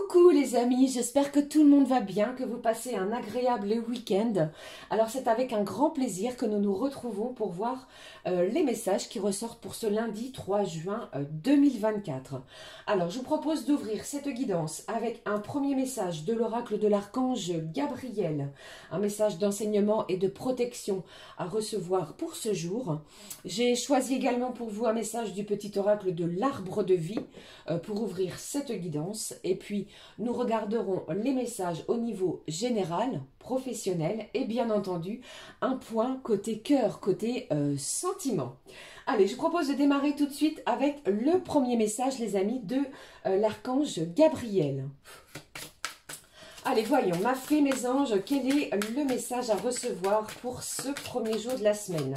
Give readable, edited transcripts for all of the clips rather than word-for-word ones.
Coucou les amis, j'espère que tout le monde va bien, que vous passez un agréable week-end. Alors c'est avec un grand plaisir que nous nous retrouvons pour voir les messages qui ressortent pour ce lundi 3 juin 2024. Alors je vous propose d'ouvrir cette guidance avec un premier message de l'oracle de l'archange Gabriel, un message d'enseignement et de protection à recevoir pour ce jour. J'ai choisi également pour vous un message du petit oracle de l'arbre de vie pour ouvrir cette guidance. Et puis, nous regarderons les messages au niveau général, professionnel et bien entendu, un point côté cœur, côté sentiment. Allez, je vous propose de démarrer tout de suite avec le premier message, les amis, de l'archange Gabriel. Allez, voyons, ma fée, mes anges, quel est le message à recevoir pour ce premier jour de la semaine ?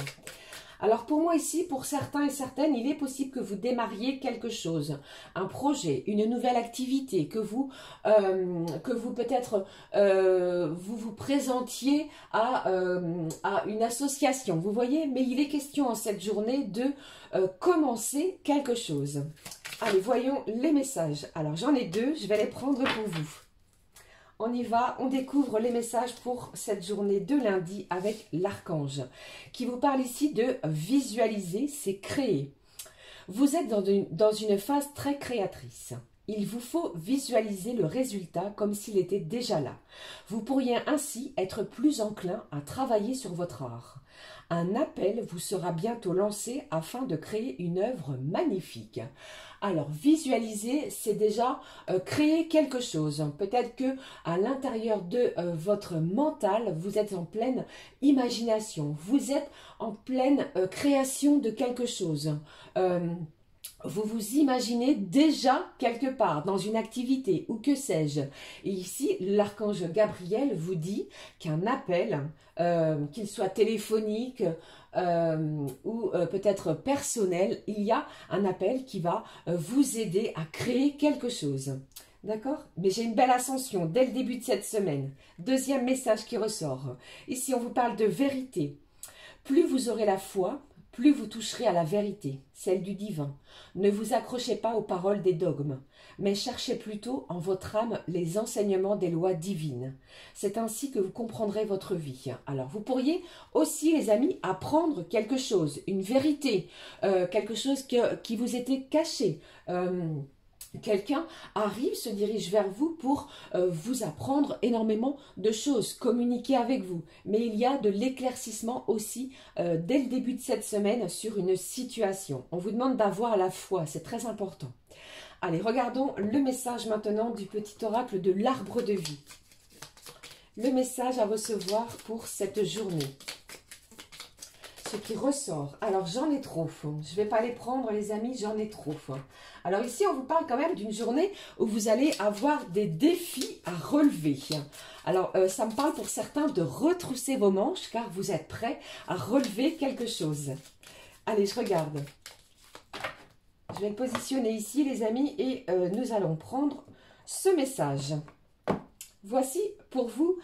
Alors pour moi ici, pour certains et certaines, il est possible que vous démarriez quelque chose, un projet, une nouvelle activité, que vous peut-être vous présentiez à une association, vous voyez, mais il est question en cette journée de commencer quelque chose. Allez, voyons les messages. Alors j'en ai deux, je vais les prendre pour vous. On y va, on découvre les messages pour cette journée de lundi avec l'archange qui vous parle ici de visualiser, c'est créer. Vous êtes dans une phase très créatrice. Il vous faut visualiser le résultat comme s'il était déjà là. Vous pourriez ainsi être plus enclin à travailler sur votre art. Un appel vous sera bientôt lancé afin de créer une œuvre magnifique. Alors, visualiser, c'est déjà créer quelque chose. Peut-être que à l'intérieur de votre mental, vous êtes en pleine imagination. Vous êtes en pleine création de quelque chose. Vous vous imaginez déjà quelque part dans une activité ou que sais-je. Et ici, l'archange Gabriel vous dit qu'un appel, qu'il soit téléphonique ou peut-être personnel, il y a un appel qui va vous aider à créer quelque chose. D'accord? Mais j'ai une belle ascension dès le début de cette semaine. Deuxième message qui ressort. Ici, on vous parle de vérité. Plus vous aurez la foi, plus vous toucherez à la vérité, celle du divin. Ne vous accrochez pas aux paroles des dogmes, mais cherchez plutôt en votre âme les enseignements des lois divines. C'est ainsi que vous comprendrez votre vie. Alors vous pourriez aussi, les amis, apprendre quelque chose, une vérité, quelque chose qui vous était caché. Quelqu'un arrive, se dirige vers vous pour vous apprendre énormément de choses, communiquer avec vous. Mais il y a de l'éclaircissement aussi dès le début de cette semaine sur une situation. On vous demande d'avoir la foi, c'est très important. Allez, regardons le message maintenant du petit oracle de l'arbre de vie. Le message à recevoir pour cette journée. Ce qui ressort. Alors, j'en ai trop. Je ne vais pas les prendre, les amis, j'en ai trop. Alors ici, on vous parle quand même d'une journée où vous allez avoir des défis à relever. Alors, ça me parle pour certains de retrousser vos manches car vous êtes prêts à relever quelque chose. Allez, je regarde. Je vais le positionner ici, les amis, et nous allons prendre ce message. Voici pour vous,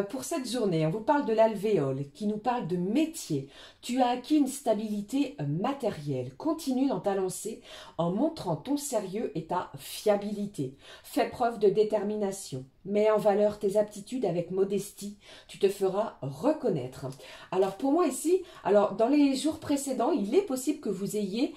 pour cette journée, on vous parle de l'alvéole qui nous parle de métier. Tu as acquis une stabilité matérielle. Continue dans ta lancée en montrant ton sérieux et ta fiabilité. Fais preuve de détermination. Mets en valeur tes aptitudes avec modestie. Tu te feras reconnaître. Alors pour moi ici, alors dans les jours précédents, il est possible que vous ayez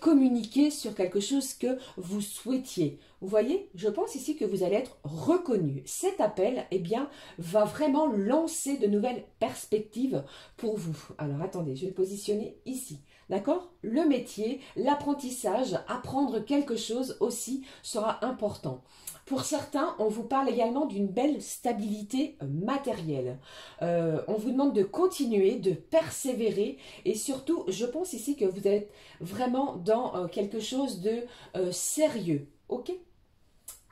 communiqué sur quelque chose que vous souhaitiez. Vous voyez, je pense ici que vous allez être reconnu. Cet appel, eh bien, va vraiment lancer de nouvelles perspectives pour vous. Alors, attendez, je vais le positionner ici. D'accord? Le métier, l'apprentissage, apprendre quelque chose aussi sera important. Pour certains, on vous parle également d'une belle stabilité matérielle. On vous demande de continuer, de persévérer et surtout, je pense ici que vous êtes vraiment dans quelque chose de sérieux. Ok?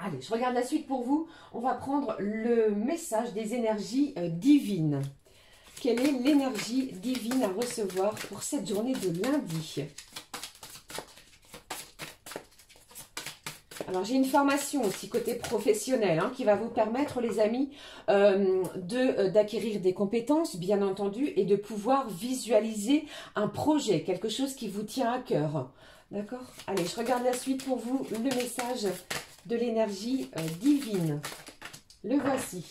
Allez, je regarde la suite pour vous. On va prendre le message des énergies divines. Quelle est l'énergie divine à recevoir pour cette journée de lundi? Alors, j'ai une formation aussi côté professionnel qui va vous permettre, les amis, d'acquérir des compétences, bien entendu, et de pouvoir visualiser un projet, quelque chose qui vous tient à cœur. D'accord? Allez, je regarde la suite pour vous, le message de l'énergie divine. Le voici.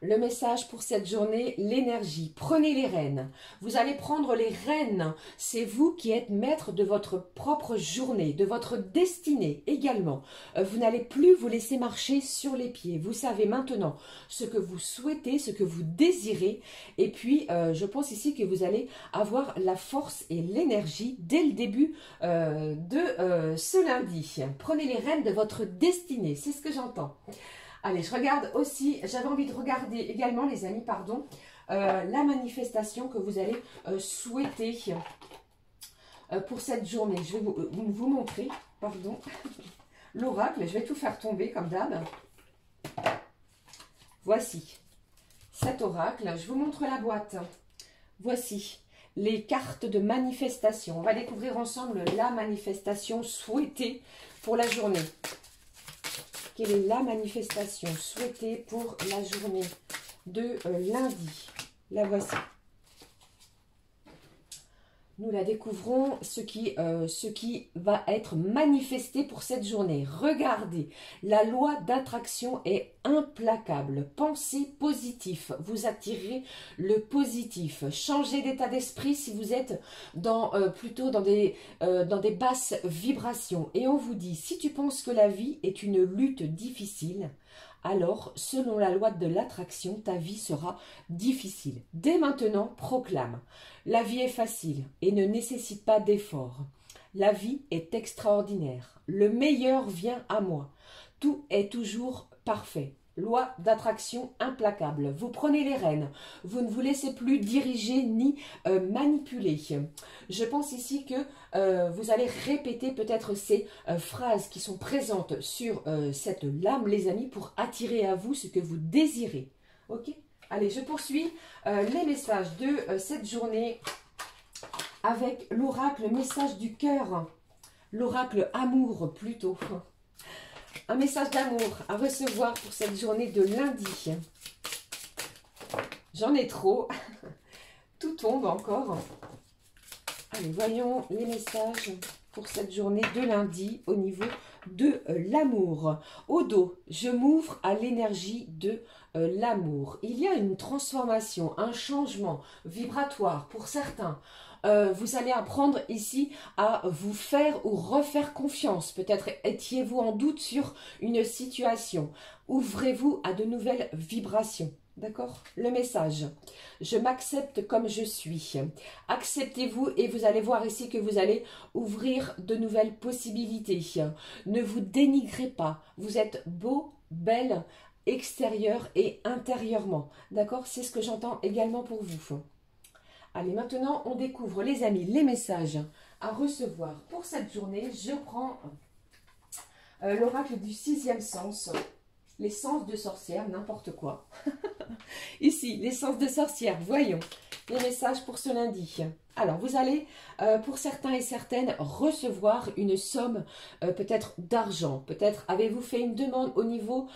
Le message pour cette journée, l'énergie. Prenez les rênes. Vous allez prendre les rênes. C'est vous qui êtes maître de votre propre journée, de votre destinée également. Vous n'allez plus vous laisser marcher sur les pieds. Vous savez maintenant ce que vous souhaitez, ce que vous désirez. Et puis, je pense ici que vous allez avoir la force et l'énergie dès le début de ce lundi. Prenez les rênes de votre destinée. C'est ce que j'entends. Allez, je regarde aussi, j'avais envie de regarder également, les amis, pardon, la manifestation que vous allez souhaiter pour cette journée. Je vais vous montrer, pardon, l'oracle. Je vais tout faire tomber comme d'hab. Voici cet oracle. Je vous montre la boîte. Voici les cartes de manifestation. On va découvrir ensemble la manifestation souhaitée pour la journée. Quelle est la manifestation souhaitée pour la journée de lundi? La voici. Nous la découvrons, ce qui va être manifesté pour cette journée. Regardez, la loi d'attraction est implacable. Pensez positif, vous attirez le positif. Changez d'état d'esprit si vous êtes plutôt dans des basses vibrations. Et on vous dit, si tu penses que la vie est une lutte difficile, alors, selon la loi de l'attraction, ta vie sera difficile. Dès maintenant, proclame. La vie est facile et ne nécessite pas d'effort. La vie est extraordinaire. Le meilleur vient à moi. Tout est toujours parfait. Loi d'attraction implacable. Vous prenez les rênes. Vous ne vous laissez plus diriger ni manipuler. Je pense ici que vous allez répéter peut-être ces phrases qui sont présentes sur cette lame, les amis, pour attirer à vous ce que vous désirez. Ok? Allez, je poursuis les messages de cette journée avec l'oracle message du cœur. L'oracle amour plutôt. Un message d'amour à recevoir pour cette journée de lundi. J'en ai trop. Tout tombe encore. Allez, voyons les messages pour cette journée de lundi au niveau de l'amour. Au dos, je m'ouvre à l'énergie de l'amour. Il y a une transformation, un changement vibratoire pour certains. Vous allez apprendre ici à vous faire ou refaire confiance. Peut-être étiez-vous en doute sur une situation. Ouvrez-vous à de nouvelles vibrations. D'accord? Le message. Je m'accepte comme je suis. Acceptez-vous et vous allez voir ici que vous allez ouvrir de nouvelles possibilités. Ne vous dénigrez pas. Vous êtes beau, belle, extérieur et intérieurement. D'accord? C'est ce que j'entends également pour vous. Allez, maintenant, on découvre, les amis, les messages à recevoir pour cette journée. Je prends l'oracle du 6e sens, les sens de sorcière, n'importe quoi. Ici, les sens de sorcière, voyons les messages pour ce lundi. Alors, vous allez, pour certains et certaines, recevoir une somme peut-être d'argent. Peut-être avez-vous fait une demande au niveau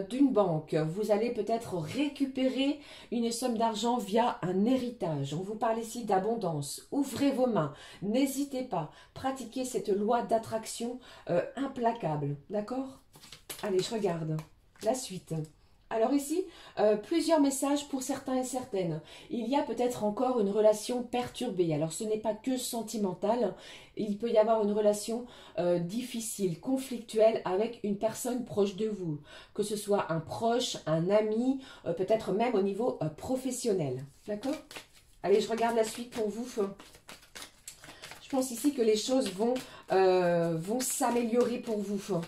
d'une banque. Vous allez peut-être récupérer une somme d'argent via un héritage. On vous parle ici d'abondance. Ouvrez vos mains. N'hésitez pas. Pratiquez cette loi d'attraction implacable. D'accord? Allez, je regarde la suite. Alors ici, plusieurs messages pour certains et certaines. Il y a peut-être encore une relation perturbée. Alors ce n'est pas que sentimental, il peut y avoir une relation difficile, conflictuelle avec une personne proche de vous. Que ce soit un proche, un ami, peut-être même au niveau professionnel. D'accord? Allez, je regarde la suite pour vous. Je pense ici que les choses vont s'améliorer pour vous.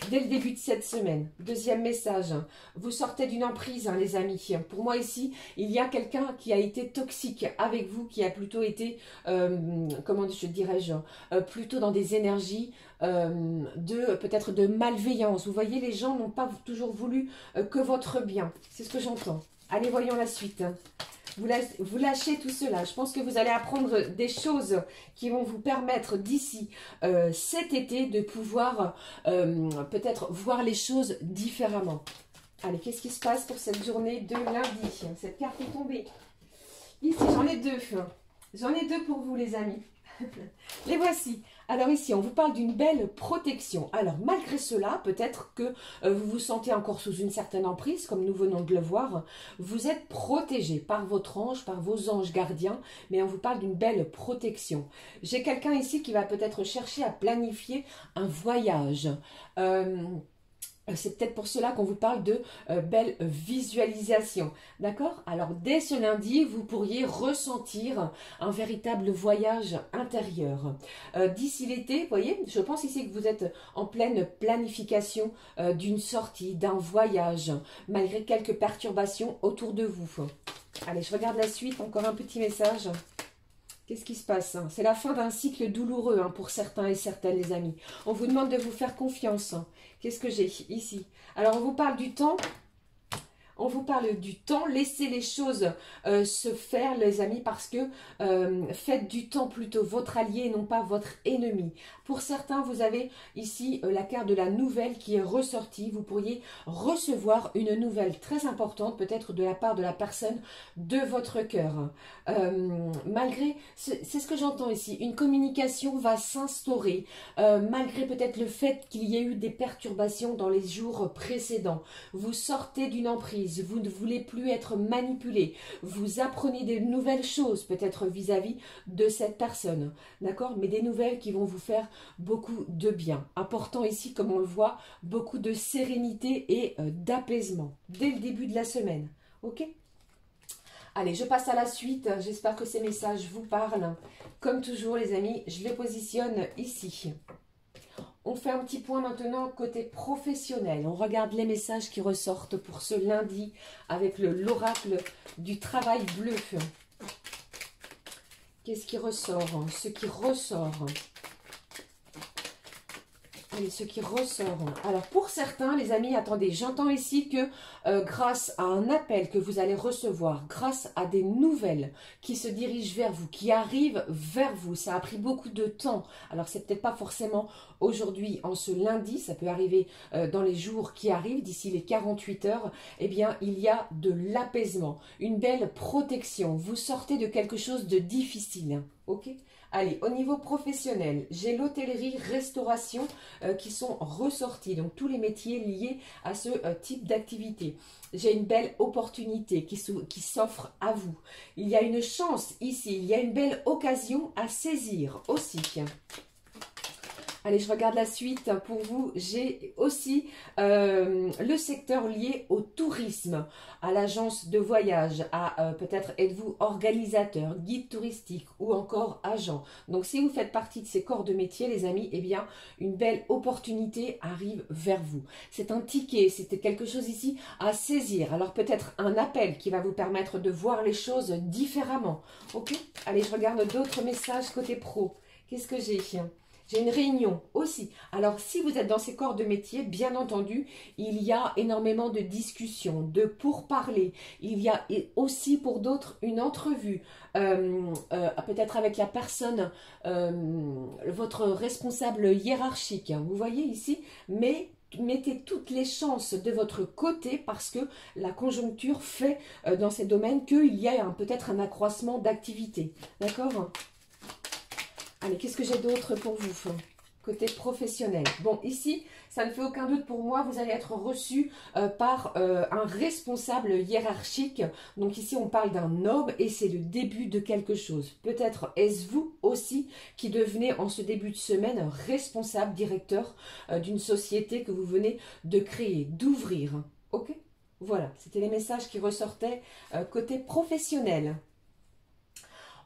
Dès le début de cette semaine. Deuxième message. Vous sortez d'une emprise, hein, les amis. Pour moi ici, il y a quelqu'un qui a été toxique avec vous, qui a plutôt été, comment dirais-je, plutôt dans des énergies peut-être de malveillance. Vous voyez, les gens n'ont pas toujours voulu que votre bien. C'est ce que j'entends. Allez, voyons la suite. Vous lâchez tout cela. Je pense que vous allez apprendre des choses qui vont vous permettre d'ici cet été de pouvoir peut-être voir les choses différemment. Allez, qu'est-ce qui se passe pour cette journée de lundi? Cette carte est tombée. Ici, j'en ai deux. J'en ai deux pour vous, les amis. Les voici. Alors ici, on vous parle d'une belle protection. Alors malgré cela, peut-être que vous vous sentez encore sous une certaine emprise, comme nous venons de le voir. Vous êtes protégé par votre ange, par vos anges gardiens, mais on vous parle d'une belle protection. J'ai quelqu'un ici qui va peut-être chercher à planifier un voyage. C'est peut-être pour cela qu'on vous parle de belle visualisation. D'accord? Alors, dès ce lundi, vous pourriez ressentir un véritable voyage intérieur. D'ici l'été, vous voyez, je pense ici que vous êtes en pleine planification d'une sortie, d'un voyage, malgré quelques perturbations autour de vous. Allez, je regarde la suite. Encore un petit message. Qu'est-ce qui se passe? C'est la fin d'un cycle douloureux pour certains et certaines, les amis. On vous demande de vous faire confiance. Qu'est-ce que j'ai ici? Alors, on vous parle du temps. On vous parle du temps, laissez les choses se faire, les amis, parce que faites du temps plutôt votre allié et non pas votre ennemi. Pour certains, vous avez ici la carte de la nouvelle qui est ressortie. Vous pourriez recevoir une nouvelle très importante, peut-être de la part de la personne de votre cœur. Malgré, c'est ce que j'entends ici, une communication va s'instaurer, malgré peut-être le fait qu'il y ait eu des perturbations dans les jours précédents. Vous sortez d'une emprise. Vous ne voulez plus être manipulé. Vous apprenez des nouvelles choses, peut-être vis-à-vis de cette personne. D'accord? Mais des nouvelles qui vont vous faire beaucoup de bien. Important ici, comme on le voit, beaucoup de sérénité et d'apaisement dès le début de la semaine. Ok? Allez, je passe à la suite. J'espère que ces messages vous parlent. Comme toujours, les amis, je les positionne ici. On fait un petit point maintenant côté professionnel. On regarde les messages qui ressortent pour ce lundi avec l'oracle du travail bleu. Qu'est-ce qui ressort? Ce qui ressort. Allez, ce qui ressort. Alors, pour certains, les amis, attendez, j'entends ici que grâce à un appel que vous allez recevoir, grâce à des nouvelles qui se dirigent vers vous, qui arrivent vers vous, ça a pris beaucoup de temps. Alors, c'est peut-être pas forcément aujourd'hui, en ce lundi, ça peut arriver dans les jours qui arrivent, d'ici les 48 heures, eh bien, il y a de l'apaisement, une belle protection. Vous sortez de quelque chose de difficile, ok ? Allez, au niveau professionnel, j'ai l'hôtellerie, restauration qui sont ressortis. Donc, tous les métiers liés à ce type d'activité. J'ai une belle opportunité qui s'offre à vous. Il y a une chance ici. Il y a une belle occasion à saisir aussi. Allez, je regarde la suite pour vous. J'ai aussi le secteur lié au tourisme, à l'agence de voyage, à peut-être êtes-vous organisateur, guide touristique ou encore agent. Donc, si vous faites partie de ces corps de métier, les amis, eh bien, une belle opportunité arrive vers vous. C'est un ticket, c'était quelque chose ici à saisir. Alors, peut-être un appel qui va vous permettre de voir les choses différemment. Ok? Allez, je regarde d'autres messages côté pro. Qu'est-ce que j'ai ? J'ai une réunion aussi. Alors, si vous êtes dans ces corps de métier, bien entendu, il y a énormément de discussions, de pourparlers. Il y a aussi pour d'autres une entrevue, peut-être avec la personne, votre responsable hiérarchique. Vous voyez ici, mais mettez toutes les chances de votre côté parce que la conjoncture fait dans ces domaines qu'il y a peut-être un accroissement d'activité. D'accord ? Allez, qu'est-ce que j'ai d'autre pour vous? Côté professionnel. Bon, ici, ça ne fait aucun doute pour moi, vous allez être reçu par un responsable hiérarchique. Donc ici, on parle d'un homme et c'est le début de quelque chose. Peut-être est-ce vous aussi qui devenez en ce début de semaine responsable, directeur d'une société que vous venez de créer, d'ouvrir. Ok? Voilà, c'était les messages qui ressortaient côté professionnel.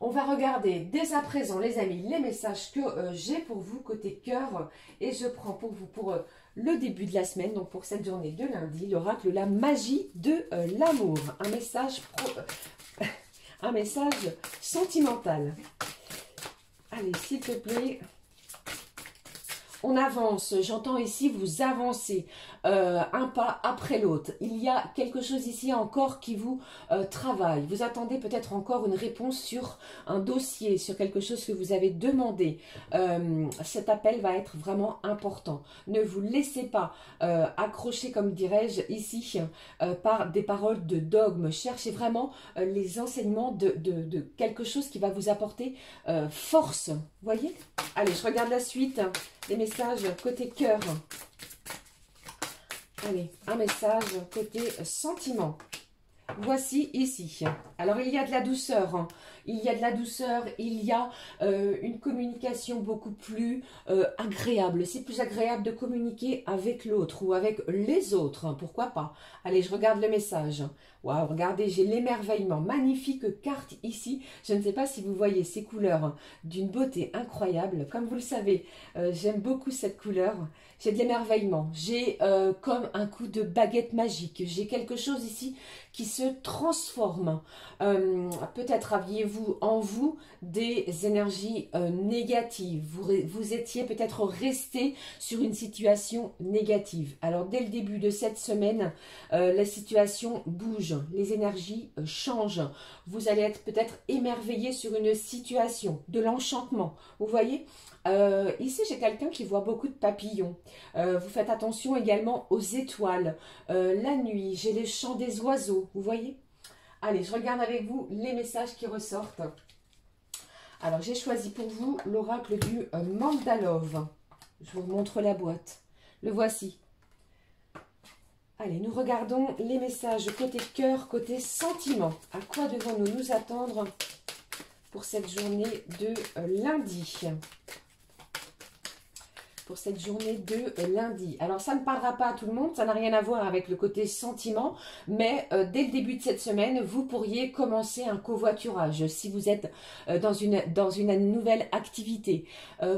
On va regarder dès à présent, les amis, les messages que j'ai pour vous côté cœur. Et je prends pour vous, pour le début de la semaine, donc pour cette journée de lundi, l'oracle, la magie de l'amour. Un message sentimental. Allez, s'il te plaît. on avance, j'entends ici vous avancez un pas après l'autre. Il y a quelque chose ici encore qui vous travaille. Vous attendez peut-être encore une réponse sur un dossier, sur quelque chose que vous avez demandé. Cet appel va être vraiment important. Ne vous laissez pas accrocher, comme dirais-je ici, par des paroles de dogme. Cherchez vraiment les enseignements de quelque chose qui va vous apporter force. Voyez? Allez, je regarde la suite. Les messages côté cœur. Allez, un message côté sentiment. Voici ici. Alors, il y a de la douceur. Hein. Il y a de la douceur. Il y a une communication beaucoup plus agréable. C'est plus agréable de communiquer avec l'autre ou avec les autres. Hein. Pourquoi pas? Allez, je regarde le message. Waouh, regardez, j'ai l'émerveillement. Magnifique carte ici. Je ne sais pas si vous voyez ces couleurs d'une beauté incroyable. Comme vous le savez, j'aime beaucoup cette couleur. J'ai de l'émerveillement. J'ai comme un coup de baguette magique. J'ai quelque chose ici qui se transforme. Peut-être aviez-vous en vous des énergies négatives. Vous étiez peut-être resté sur une situation négative. Alors, dès le début de cette semaine, la situation bouge. Les énergies changent. Vous allez être peut-être émerveillé sur une situation, de l'enchantement. Vous voyez, ici, j'ai quelqu'un qui voit beaucoup de papillons. Vous faites attention également aux étoiles. La nuit, j'ai les chants des oiseaux. Vous voyez? Allez, je regarde avec vous les messages qui ressortent. Alors, j'ai choisi pour vous l'oracle du Mandalove. Je vous montre la boîte. Le voici. Allez, nous regardons les messages côté cœur, côté sentiment. À quoi devons-nous nous attendre pour cette journée de lundi? Pour cette journée de lundi. Alors, ça ne parlera pas à tout le monde, ça n'a rien à voir avec le côté sentiment, mais dès le début de cette semaine, vous pourriez commencer un covoiturage si vous êtes dans une nouvelle activité.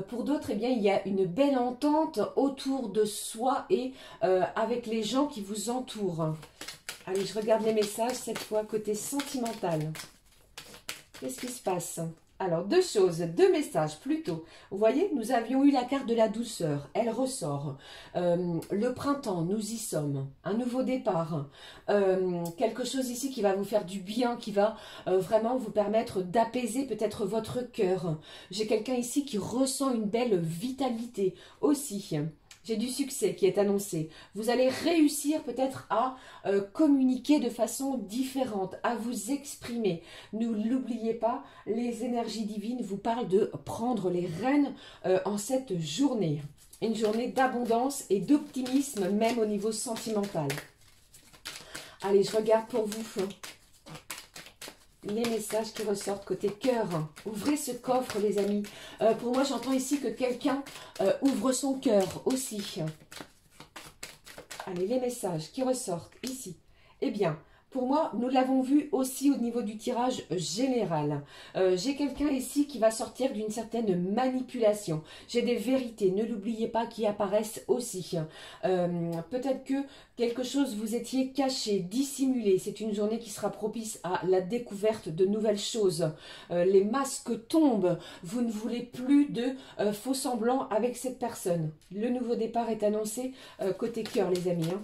Pour d'autres, eh bien, il y a une belle entente autour de soi et avec les gens qui vous entourent. Allez, je regarde les messages, cette fois côté sentimental. Qu'est-ce qui se passe ? Alors, deux choses, deux messages plutôt. Vous voyez, nous avions eu la carte de la douceur. Elle ressort. Le printemps, nous y sommes. Un nouveau départ. Quelque chose ici qui va vous faire du bien, qui va vraiment vous permettre d'apaiser peut-être votre cœur. J'ai quelqu'un ici qui ressent une belle vitalité aussi. J'ai du succès qui est annoncé. Vous allez réussir peut-être à communiquer de façon différente, à vous exprimer. Ne l'oubliez pas, les énergies divines vous parlent de prendre les rênes en cette journée. Une journée d'abondance et d'optimisme, même au niveau sentimental. Allez, je regarde pour vous les messages qui ressortent côté cœur. Ouvrez ce coffre, les amis. Pour moi, j'entends ici que quelqu'un ouvre son cœur aussi. Allez, les messages qui ressortent ici. Eh bien, pour moi, nous l'avons vu aussi au niveau du tirage général. J'ai quelqu'un ici qui va sortir d'une certaine manipulation. J'ai des vérités, ne l'oubliez pas, qui apparaissent aussi. Peut-être que quelque chose vous étiez caché, dissimulé. C'est une journée qui sera propice à la découverte de nouvelles choses. Les masques tombent. Vous ne voulez plus de faux semblants avec cette personne. Le nouveau départ est annoncé côté cœur, les amis. Hein.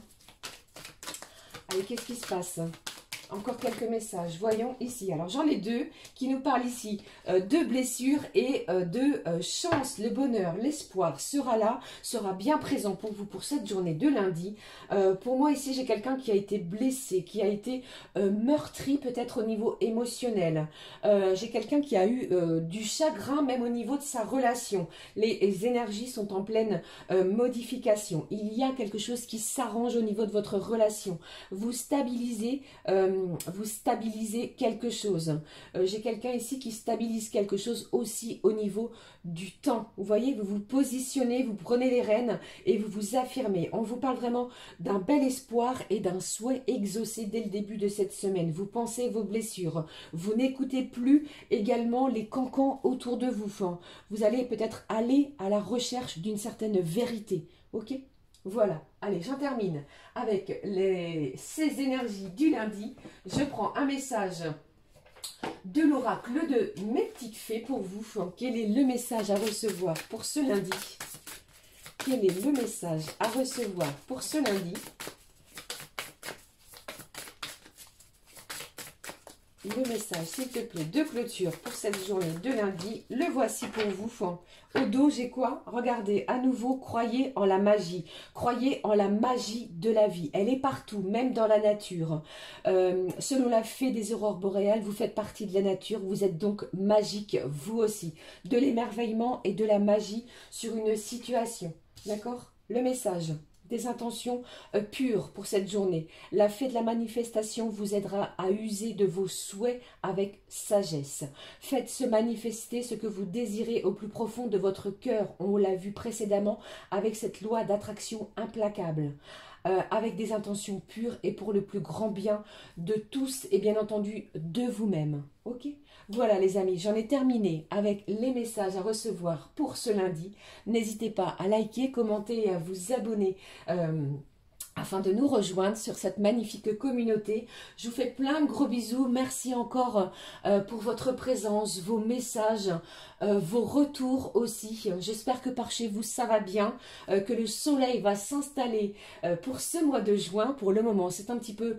Allez, qu'est-ce qui se passe? Encore quelques messages. Voyons ici. Alors, j'en ai deux qui nous parlent ici de blessures et de chance. Le bonheur, l'espoir sera là, sera bien présent pour vous pour cette journée de lundi. Pour moi, ici, j'ai quelqu'un qui a été blessé, qui a été meurtri peut-être au niveau émotionnel. J'ai quelqu'un qui a eu du chagrin même au niveau de sa relation. Les énergies sont en pleine modification. Il y a quelque chose qui s'arrange au niveau de votre relation. Vous stabilisez quelque chose. J'ai quelqu'un ici qui stabilise quelque chose aussi au niveau du temps. Vous voyez, vous vous positionnez, vous prenez les rênes et vous vous affirmez. On vous parle vraiment d'un bel espoir et d'un souhait exaucé dès le début de cette semaine. Vous pensez vos blessures. Vous n'écoutez plus également les cancans autour de vous. Vous allez peut-être aller à la recherche d'une certaine vérité. Ok ? Voilà, allez, j'en termine avec ces énergies du lundi. Je prends un message de l'oracle de mes petites fées pour vous. Quel est le message à recevoir pour ce lundi? quel est le message à recevoir pour ce lundi? Le message, s'il te plaît, de clôture pour cette journée de lundi. Le voici pour vous. Au dos, j'ai quoi? Regardez, à nouveau, croyez en la magie. Croyez en la magie de la vie. Elle est partout, même dans la nature. Selon la fée des aurores boréales, vous faites partie de la nature. Vous êtes donc magique, vous aussi. De l'émerveillement et de la magie sur une situation. D'accord? Le message. Des intentions pures pour cette journée. La fée de la manifestation vous aidera à user de vos souhaits avec sagesse. Faites se manifester ce que vous désirez au plus profond de votre cœur. On l'a vu précédemment avec cette loi d'attraction implacable. Avec des intentions pures et pour le plus grand bien de tous et bien entendu de vous-même. Ok? Voilà les amis, j'en ai terminé avec les messages à recevoir pour ce lundi. N'hésitez pas à liker, commenter et à vous abonner afin de nous rejoindre sur cette magnifique communauté. Je vous fais plein de gros bisous. Merci encore pour votre présence, vos messages, vos retours aussi. J'espère que par chez vous ça va bien, que le soleil va s'installer pour ce mois de juin. Pour le moment c'est un petit peu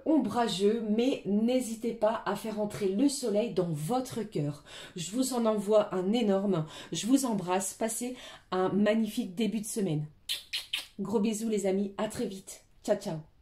ombrageux, mais n'hésitez pas à faire entrer le soleil dans votre cœur. Je vous en envoie un énorme. Je vous embrasse. Passez un magnifique début de semaine. Gros bisous les amis, à très vite. Ciao, ciao.